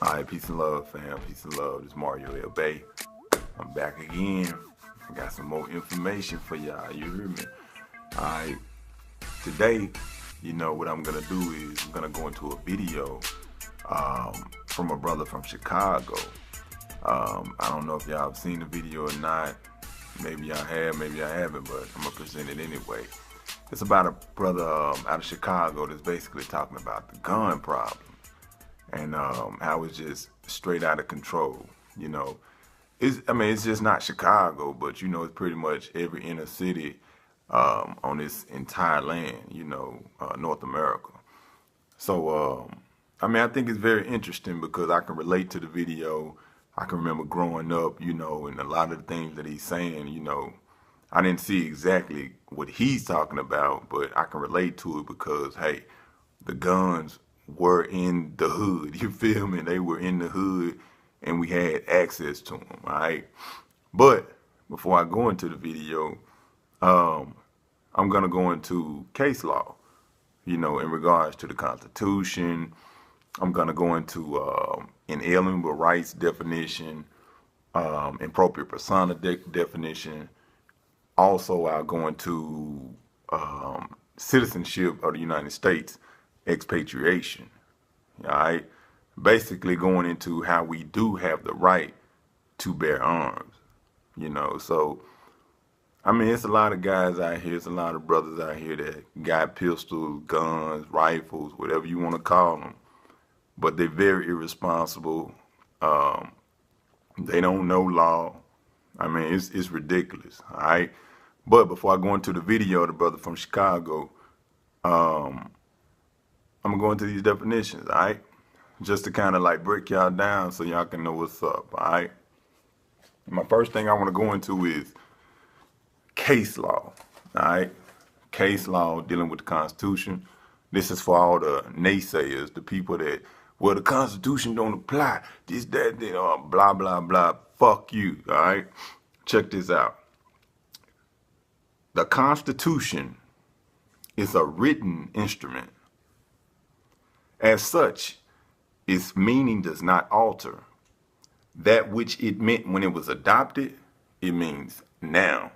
All right, peace and love, fam. Peace and love. This is Mario L. Bay. I'm back again. I got some more information for y'all. You hear me? All right. Today, what I'm gonna do is I'm gonna go into a video from a brother from Chicago. I don't know if y'all have seen the video or not. Maybe y'all have, maybe y'all haven't, but I'm gonna present it anyway. It's about a brother out of Chicago that's basically talking about the gun problem and how it's just straight out of control. It's just not Chicago, but it's pretty much every inner city on this entire land, North America. So, I think it's very interesting because I can relate to the video. I can remember growing up, and a lot of the things that he's saying, I didn't see exactly what he's talking about, but I can relate to it because, hey, the guns were in the hood. You feel me? They were in the hood and we had access to them, all right? But before I go into the video, I'm going to go into case law, in regards to the Constitution. I'm going to go into inalienable rights definition, appropriate persona definition. Also, I'll go into citizenship of the United States, expatriation. All right, basically going into how we do have the right to bear arms. So it's a lot of guys out here, it's a lot of brothers out here that got pistols, guns, rifles, whatever you want to call them, but they're very irresponsible. They don't know law. It's ridiculous. All right. But before I go into the video, the brother from Chicago, I'm gonna go into these definitions, all right? Just to kind of like break y'all down so y'all can know what's up, all right? My first thing I want to go into is case law, all right? Case law dealing with the Constitution. This is for all the naysayers, the people that, well, the Constitution don't apply, this, that, blah, blah, blah. Fuck you, all right? Check this out. The Constitution is a written instrument. As such, its meaning does not alter. That which it meant when it was adopted, it means now.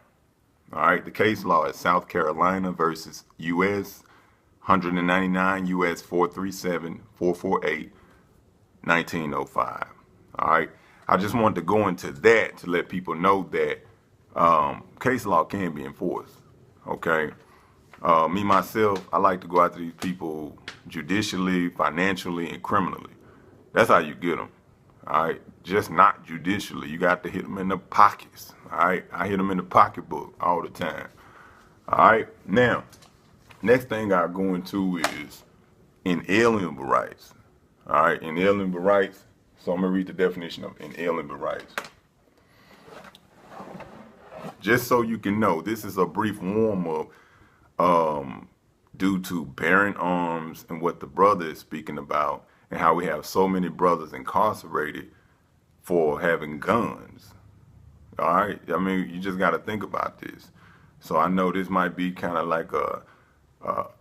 All right, the case law is South Carolina versus U.S. 199 U.S. 437 448 1905. All right, I just wanted to go into that to let people know that case law can be enforced. Okay. Me, myself, I like to go after these people judicially, financially, and criminally. That's how you get them. All right. Just not judicially. You got to hit them in the pockets. All right. I hit them in the pocketbook all the time. All right. Now, next thing I go into is inalienable rights. All right. Inalienable rights. So I'm going to read the definition of inalienable rights. Just so you can know, this is a brief warm-up due to bearing arms and what the brother is speaking about and how we have so many brothers incarcerated for having guns. All right. You just got to think about this. So I know this might be kind of like a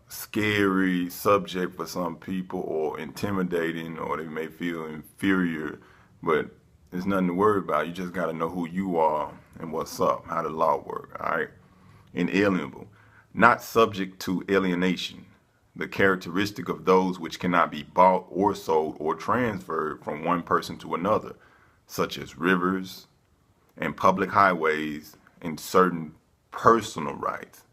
scary subject for some people or intimidating, or they may feel inferior, but there's nothing to worry about. You just got to know who you are and what's up, how the law works. All right. Inalienable. Not subject to alienation, the characteristic of those which cannot be bought or sold or transferred from one person to another, such as rivers and public highways and certain personal rights.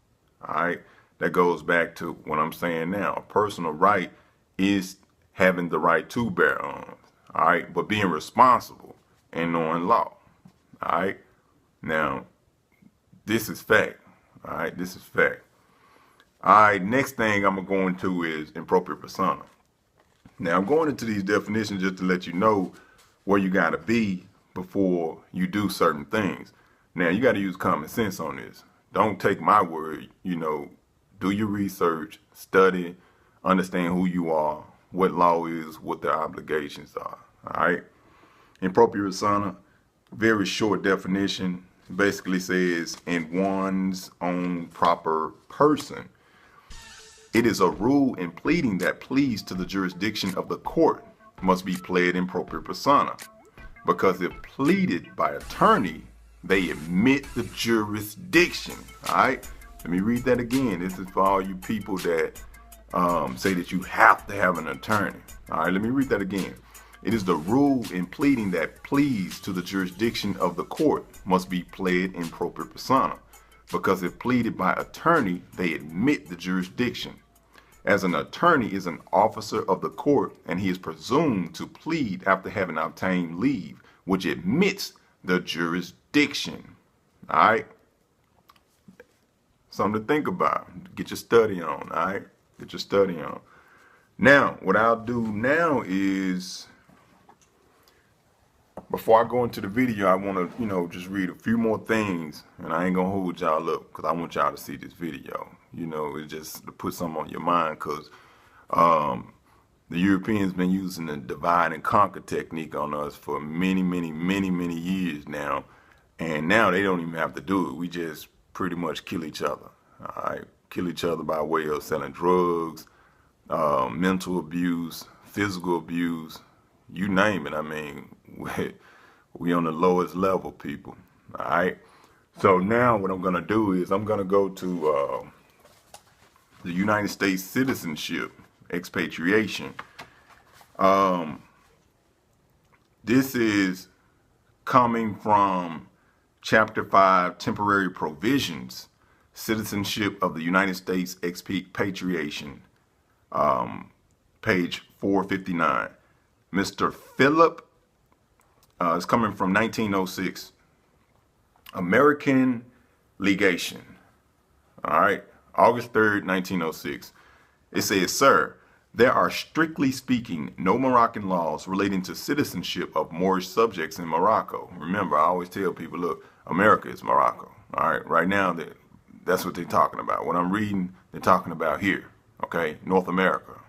All right, that goes back to what I'm saying now. A personal right is having the right to bear arms. All right, but being responsible and knowing law. All right, now this is fact. All right, this is fact. All right, next thing I'm going to go into is appropriate persona. Now, I'm going into these definitions just to let you know where you got to be before you do certain things. Now, you got to use common sense on this. Don't take my word, do your research, study, understand who you are, what law is, what their obligations are. All right. Appropriate persona, very short definition, basically says in one's own proper person. It is a rule in pleading that pleads to the jurisdiction of the court must be pled in propria persona, because if pleaded by attorney, they admit the jurisdiction. All right, let me read that again. This is for all you people that say that you have to have an attorney. All right, let me read that again. It is the rule in pleading that pleas to the jurisdiction of the court must be pled in propria persona, because if pleaded by attorney, they admit the jurisdiction. As an attorney is an officer of the court, and he is presumed to plead after having obtained leave, which admits the jurisdiction. All right? Something to think about. Get your study on, all right? Get your study on. Now, what I'll do now is, before I go into the video, I want to, just read a few more things, and I ain't going to hold y'all up because I want y'all to see this video. It's just to put something on your mind, because the Europeans been using the divide and conquer technique on us for many years now, and now they don't even have to do it. We just pretty much kill each other. All right, kill each other by way of selling drugs, mental abuse, physical abuse, you name it. I mean, we on the lowest level, people. All right. So now what I'm gonna do is I'm gonna go to the United States citizenship expatriation. This is coming from Chapter 5, Temporary Provisions, Citizenship of the United States Expatriation, page 459. Mr. Philip, it's coming from 1906, American Legation. All right, August 3rd, 1906. It says, sir, there are strictly speaking no Moroccan laws relating to citizenship of Moorish subjects in Morocco. Remember, I always tell people, look, America is Morocco. All right, right now, that's what they're talking about. What I'm reading, they're talking about here, okay, North America.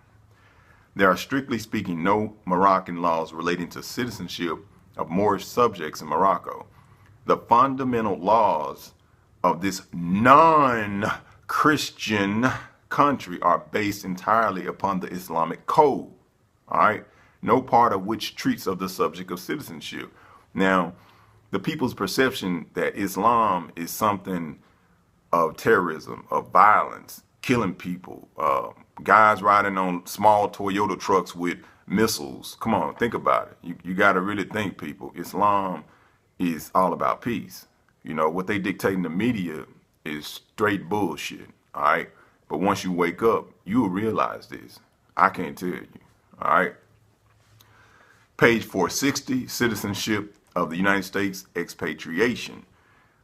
There are strictly speaking no Moroccan laws relating to citizenship of Moorish subjects in Morocco. The fundamental laws of this non-Christian country are based entirely upon the Islamic code, all right, no part of which treats of the subject of citizenship. Now, the people's perception that Islam is something of terrorism, of violence, killing people, guys riding on small Toyota trucks with missiles. Come on, think about it. You got to really think, people. Islam is all about peace. What they dictate in the media is straight bullshit, all right? But once you wake up, you will realize this. I can't tell you, all right? Page 460, Citizenship of the United States Expatriation.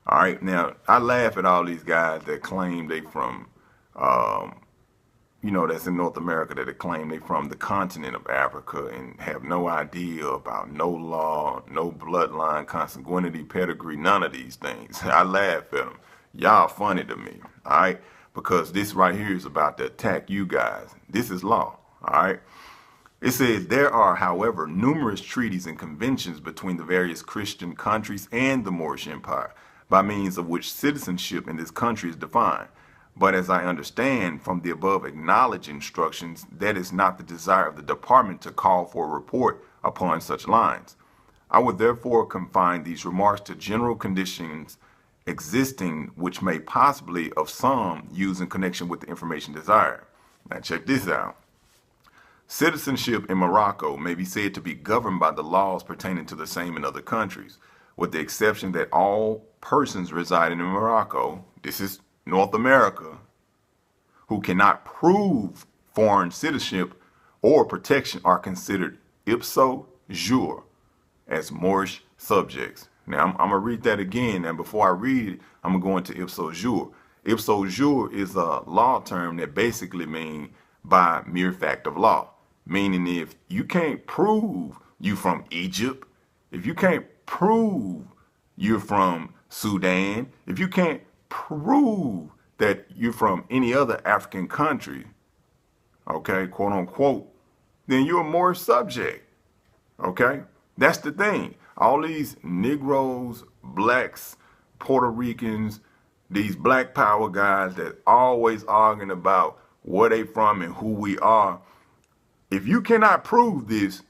All right, now, I laugh at all these guys that claim they from, that's in North America, that they claim they from the continent of Africa and have no idea about no law, no bloodline, consanguinity, pedigree, none of these things. I laugh at them. Y'all funny to me, all right? Because this right here is about to attack you guys. This is law, all right? It says, there are, however, numerous treaties and conventions between the various Christian countries and the Moorish Empire, by means of which citizenship in this country is defined. But as I understand from the above acknowledged instructions, that is not the desire of the department to call for a report upon such lines. I would therefore confine these remarks to general conditions existing, which may possibly of some use in connection with the information desired. Now check this out. Citizenship in Morocco may be said to be governed by the laws pertaining to the same in other countries, with the exception that all persons residing in Morocco, this is North America, who cannot prove foreign citizenship or protection are considered ipso jure as Moorish subjects. Now, I'm going to read that again, and before I read it, I'm going to go into ipso jure. Ipso jure is a law term that basically means by mere fact of law, meaning if you can't prove you from Egypt, if you can't prove you're from Sudan, if you can't prove that you're from any other African country, okay, quote unquote, then you're a Moorish subject, okay? That's the thing. All these Negroes, blacks, Puerto Ricans, these black power guys that always arguing about where they from and who we are, if you cannot prove this,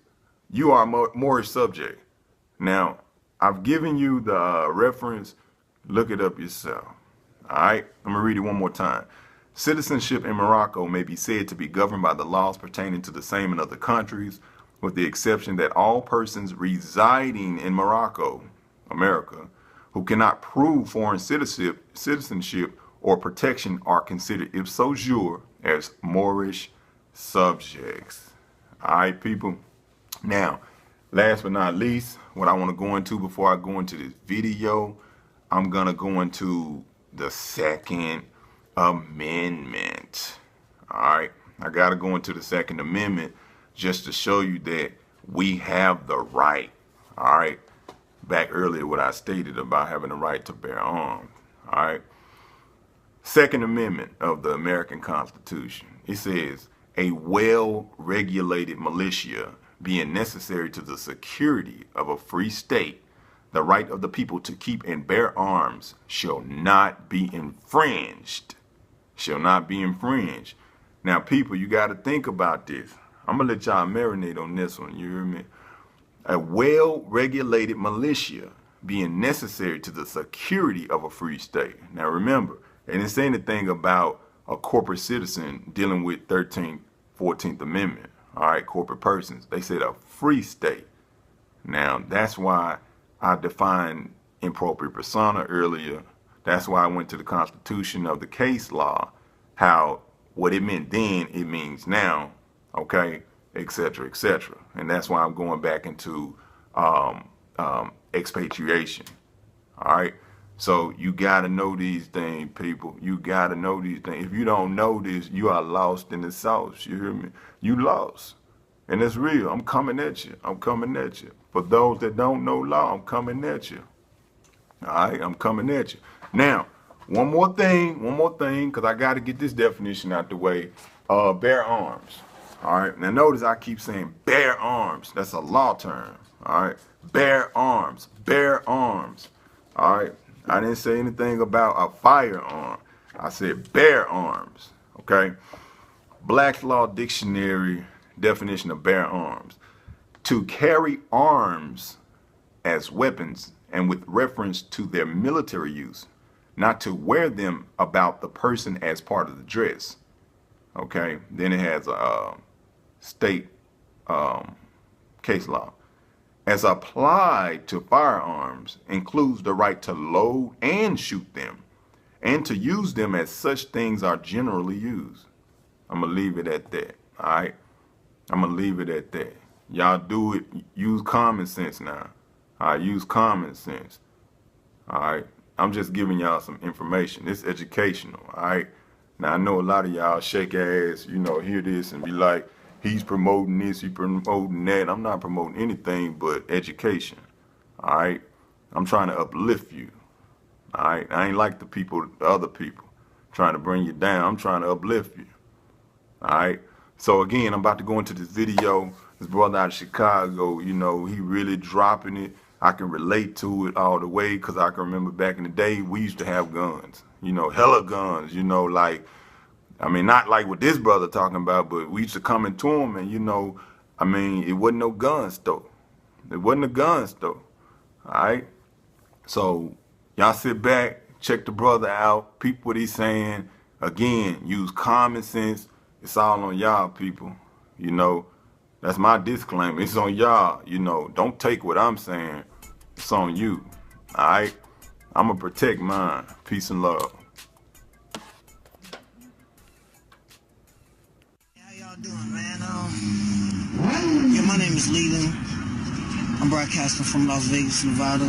you are a Moorish subject. Now, I've given you the reference. Look it up yourself. All right, I'm gonna read it one more time. Citizenship in Morocco may be said to be governed by the laws pertaining to the same in other countries, with the exception that all persons residing in Morocco, America, who cannot prove foreign citizenship or protection are considered ipso jure as Moorish subjects. All right, people. Now, last but not least, what I want to go into before I go into this video, I'm going to go into the Second Amendment. All right, I got to go into the Second Amendment just to show you that we have the right. All right, back earlier what I stated about having the right to bear arms. All right, Second Amendment of the American Constitution. It says, a well-regulated militia being necessary to the security of a free state, the right of the people to keep and bear arms shall not be infringed. Shall not be infringed. Now, people, you got to think about this. I'm going to let y'all marinate on this one. You hear me? A well-regulated militia being necessary to the security of a free state. Now, remember, they didn't say anything about a corporate citizen dealing with 13th, 14th Amendment. All right, corporate persons. They said a free state. Now, that's why I defined impropriate persona earlier. That's why I went to the Constitution of the case law, how what it meant then, it means now, okay, etc., etc. And that's why I'm going back into expatriation. All right, so you got to know these things, people. You got to know these things. If you don't know this, you are lost in the sauce. You hear me? You lost. And it's real. I'm coming at you. I'm coming at you. For those that don't know law, I'm coming at you. All right, I'm coming at you. Now, one more thing, because I got to get this definition out the way. Bear arms. All right, now notice I keep saying bear arms. That's a law term. All right, bear arms, bear arms. All right, I didn't say anything about a firearm. I said bear arms. Okay, Black's Law Dictionary definition of bear arms: to carry arms as weapons and with reference to their military use, not to wear them about the person as part of the dress. Okay, then it has a state case law. As applied to firearms, includes the right to load and shoot them, and to use them as such things are generally used. I'm going to leave it at that. All right, I'm going to leave it at that. Y'all do it. Use common sense now. All right, use common sense. All right, I'm just giving y'all some information. It's educational. All right. Now, I know a lot of y'all shake ass, you know, hear this and be like, he's promoting this, he's promoting that. I'm not promoting anything but education. All right. I'm trying to uplift you. All right. I ain't like the other people trying to bring you down. I'm trying to uplift you. All right. So again, I'm about to go into this video. This brother out of Chicago, you know, he really dropping it. I can relate to it all the way because I can remember back in the day, we used to have guns, you know, hella guns, you know, like, I mean, not like what this brother talking about, but we used to come into him and, you know, I mean, it wasn't no gun store. It wasn't a gun store. All right. So y'all sit back, check the brother out, peep what he's saying. Again, use common sense. It's all on y'all, people. You know, that's my disclaimer. It's on y'all. You know, don't take what I'm saying. It's on you. All right. I'm going to protect mine. Peace and love. How y'all doing, man? Yeah, my name is Leland. I'm broadcasting from Las Vegas, Nevada.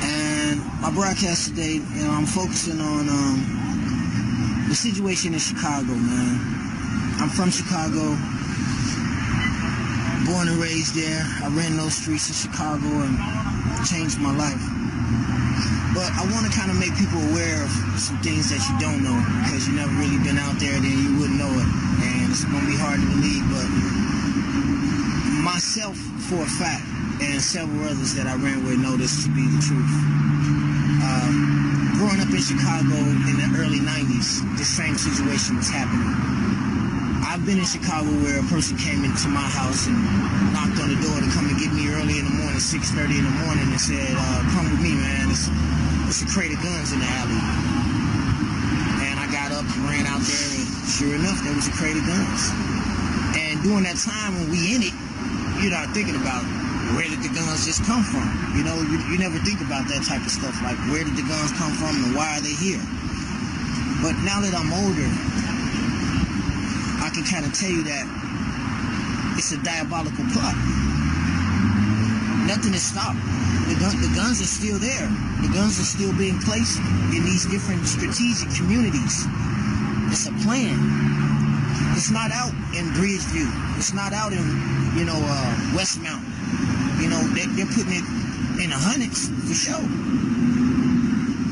And my broadcast today, you know, I'm focusing on the situation in Chicago, man. I'm from Chicago, born and raised there. I ran those streets of Chicago and changed my life. But I want to kind of make people aware of some things that you don't know, because you never really been out there, then you wouldn't know it. And it's going to be hard to believe, but myself, for a fact, and several others that I ran with know this to be the truth. Growing up in Chicago in the early 90s, this same situation was happening. I've been in Chicago where a person came into my house and knocked on the door to come and get me early in the morning, 6:30 in the morning, and said, come with me, man. It's a crate of guns in the alley. And I got up and ran out there, and sure enough, there was a crate of guns. And during that time when we in it, you're not thinking about where did the guns just come from. You know, you never think about that type of stuff, like where did the guns come from and why are they here. But now that I'm older, I can kind of tell you that it's a diabolical plot. Nothing is stopped. The guns are still there. The guns are still being placed in these different strategic communities. It's a plan. It's not out in Bridgeview. It's not out in, Westmount. You know, they're putting it in the hundreds for sure.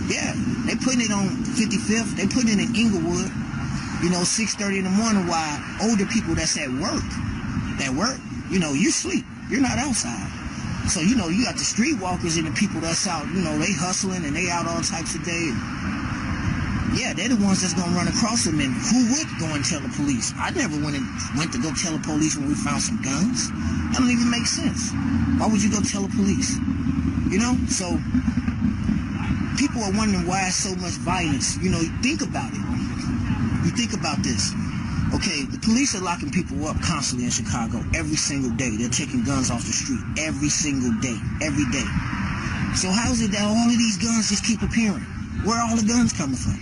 Yeah, they're putting it on 55th. They're putting it in Inglewood. 6:30 in the morning while older people that's at work, you sleep. You're not outside. So, you got the streetwalkers and the people that's out, they hustling and they out all types of day. Yeah, they're the ones that's going to run across them. And who would go and tell the police? I never went to go tell the police when we found some guns. That don't even make sense. Why would you go tell the police? So people are wondering why so much violence. Think about it. You think about this. Okay, the police are locking people up constantly in Chicago every single day. They're taking guns off the street every single day, every day. So how is it that all of these guns just keep appearing? Where are all the guns coming from?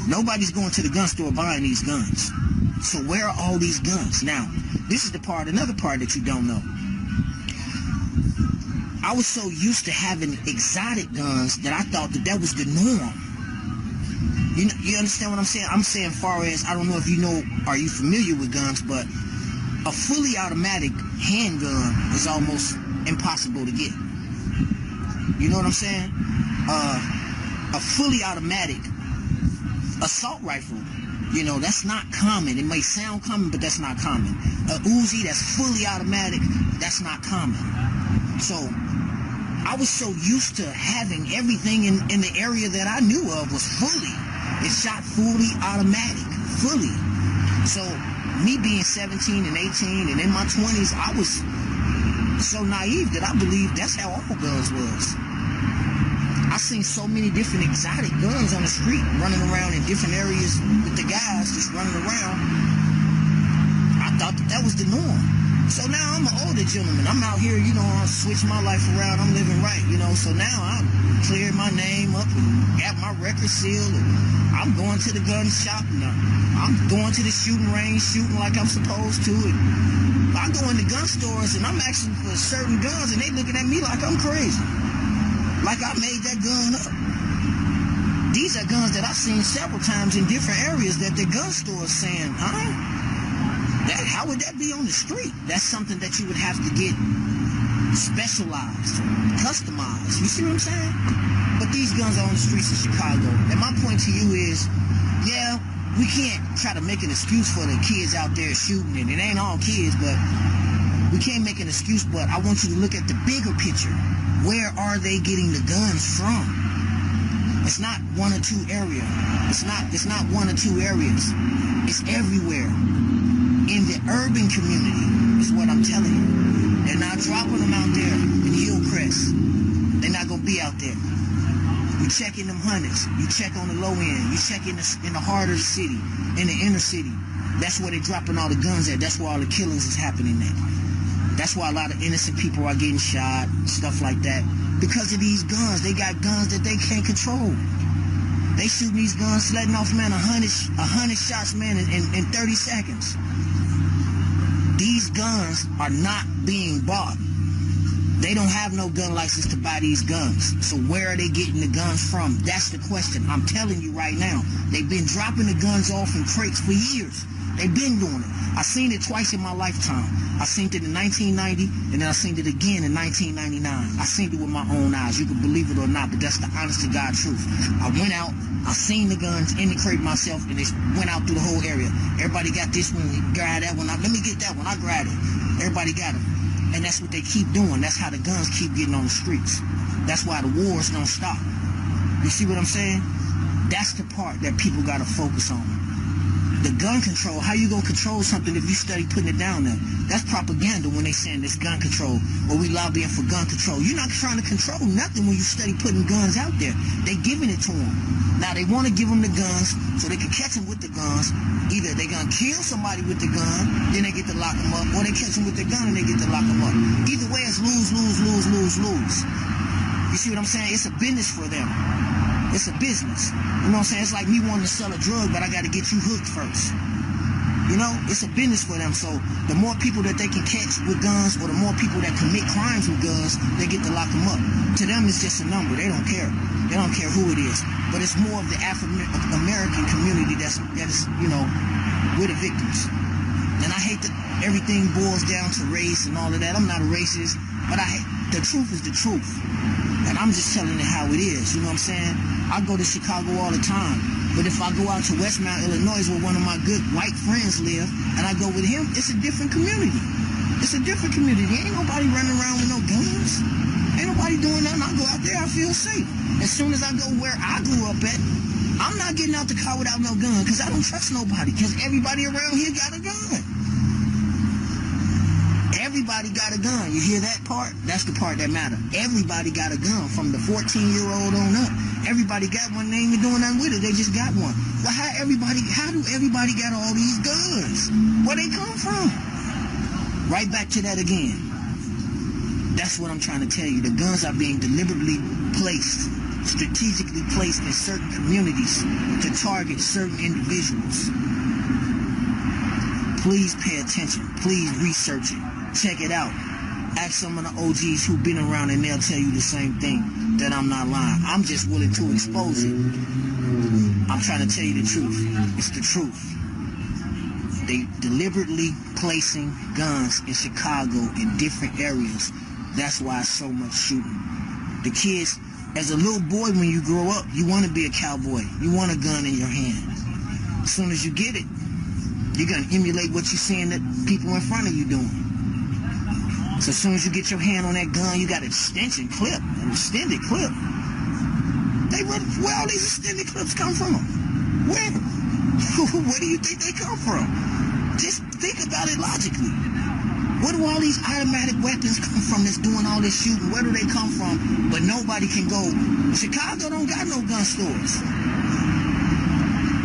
Nobody's going to the gun store buying these guns. So where are all these guns? Now, this is another part that you don't know. I was so used to having exotic guns that I thought that was the norm. You understand what I'm saying? I'm saying far as, I don't know if are you familiar with guns, but a fully automatic handgun is almost impossible to get. You know what I'm saying? A fully automatic assault rifle, that's not common. It may sound common, but that's not common. A Uzi that's fully automatic, that's not common. So I was so used to having everything in the area that I knew of was fully. It shot fully automatic, fully. So me being 17 and 18 and in my 20s, I was so naive that I believed that's how all guns was. I seen so many different exotic guns on the street running around in different areas with the guys just running around. I thought that was the norm. So now I'm an older gentleman. I'm out here, I switch my life around. I'm living right, So now I'm clearing my name up and got my record sealed. And I'm going to the gun shop and I'm going to the shooting range, shooting like I'm supposed to. And I go into gun stores and I'm asking for certain guns and they looking at me like I'm crazy. Like I made that gun up. These are guns that I've seen several times in different areas that the gun store is saying, how would that be on the street? That's something that you would have to get specialized, customized. You see what I'm saying? But these guns are on the streets of Chicago. And my point to you is, yeah, we can't try to make an excuse for the kids out there shooting. And it ain't all kids, but we can't make an excuse. But I want you to look at the bigger picture. Where are they getting the guns from? It's not one or two areas. It's not one or two areas. It's everywhere. In the urban community is what I'm telling you. They're not dropping them out there in Hillcrest. They're not going to be out there. You check in them hundreds. You check on the low end. You check in the heart of the city, in the inner city. That's where they're dropping all the guns at. That's where all the killings is happening at. That's why a lot of innocent people are getting shot, stuff like that. Because of these guns. They got guns that they can't control. They shooting these guns, letting off, man, 100 shots, man, in 30 seconds. These guns are not being bought. They don't have no gun license to buy these guns. So where are they getting the guns from? That's the question. I'm telling you right now. They've been dropping the guns off in crates for years. They've been doing it. I seen it twice in my lifetime. I seen it in 1990, and then I seen it again in 1999. I seen it with my own eyes. You can believe it or not, but that's the honest to God truth. I went out, I seen the guns in the crate myself, and they went out through the whole area. Everybody got this one, grab that one. Let me get that one. I grabbed it. Everybody got it. And that's what they keep doing. That's how the guns keep getting on the streets. That's why the wars don't stop. You see what I'm saying? That's the part that people got to focus on. the gun control. How you gonna control something if you study putting it down there? That's propaganda when they saying this gun control, or we lobbying for gun control. You're not trying to control nothing when you study putting guns out there. They giving it to them. Now they want to give them the guns so they can catch them with the guns. Either they gonna kill somebody with the gun, then they get to lock them up, or they catch them with the gun and they get to lock them up. Either way, it's lose, lose, lose, lose, lose. You see what I'm saying? It's a business for them. It's a business. You know what I'm saying? It's like me wanting to sell a drug, but I got to get you hooked first. You know, it's a business for them. So the more people that they can catch with guns, or the more people that commit crimes with guns, they get to lock them up. To them, it's just a number. They don't care. They don't care who it is. But it's more of the African community that's you know, we're the victims. And I hate that everything boils down to race and all of that. I'm not a racist, but the truth is the truth. And I'm just telling it how it is, you know what I'm saying? I go to Chicago all the time, but if I go out to Westmount, Illinois, where one of my good white friends live, and I go with him, it's a different community. It's a different community. Ain't nobody running around with no guns. Ain't nobody doing nothing. I go out there, I feel safe. As soon as I go where I grew up at, I'm not getting out the car without no gun, because I don't trust nobody, because everybody around here got a gun. Everybody got a gun. You hear that part? That's the part that matter. Everybody got a gun, from the 14-year-old on up. Everybody got one. They ain't even doing nothing with it. They just got one. Well, how do everybody got all these guns? Where they come from? Right back to that again. That's what I'm trying to tell you. The guns are being deliberately placed, strategically placed in certain communities to target certain individuals. Please pay attention. Please research it. Check it out. Ask some of the OGs who've been around, and they'll tell you the same thing, that I'm not lying. I'm just willing to expose it. I'm trying to tell you the truth. It's the truth. They deliberately placing guns in Chicago in different areas. That's why so much shooting. The kids, as a little boy, when you grow up, you want to be a cowboy. You want a gun in your hand. As soon as you get it, you're going to emulate what you're seeing that people in front of you doing. So as soon as you get your hand on that gun, you got an extension clip, an extended clip. Where all these extended clips come from? Where? Where do you think they come from? Just think about it logically. Where do all these automatic weapons come from that's doing all this shooting? Where do they come from? But nobody can go. Chicago don't got no gun stores.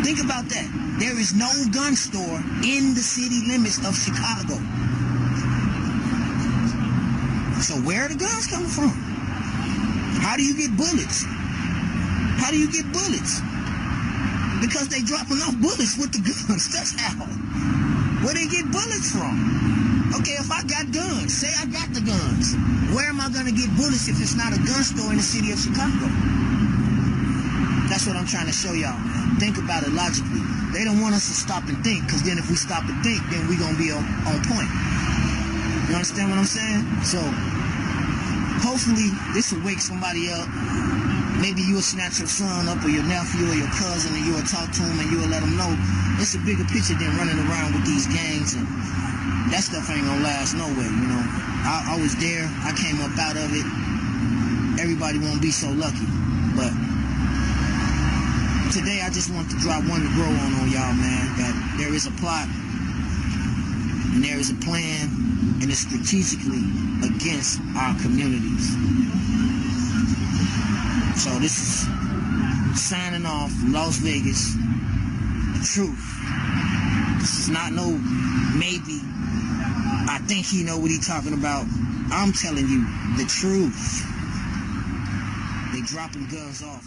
Think about that. There is no gun store in the city limits of Chicago. So where are the guns coming from? How do you get bullets? How do you get bullets? Because they dropping off bullets with the guns. That's how. Where they get bullets from? Okay, if I got guns, say I got the guns, where am I going to get bullets if it's not a gun store in the city of Chicago? That's what I'm trying to show y'all, man. Think about it logically. They don't want us to stop and think, because then if we stop and think, then we're going to be on point. You understand what I'm saying? So, hopefully, this will wake somebody up. Maybe you'll snatch your son up, or your nephew, or your cousin, and you'll talk to him, and you'll let him know it's a bigger picture than running around with these gangs, and that stuff ain't gonna last nowhere, you know. I was there. I came up out of it. Everybody won't be so lucky. But today, I just want to drop one to grow on y'all, man, that there is a plot, and there is a plan, and it's strategically against our communities. So this is signing off from Las Vegas. The truth. This is not no maybe. I think he know what he talking about. I'm telling you the truth. They dropping guns off.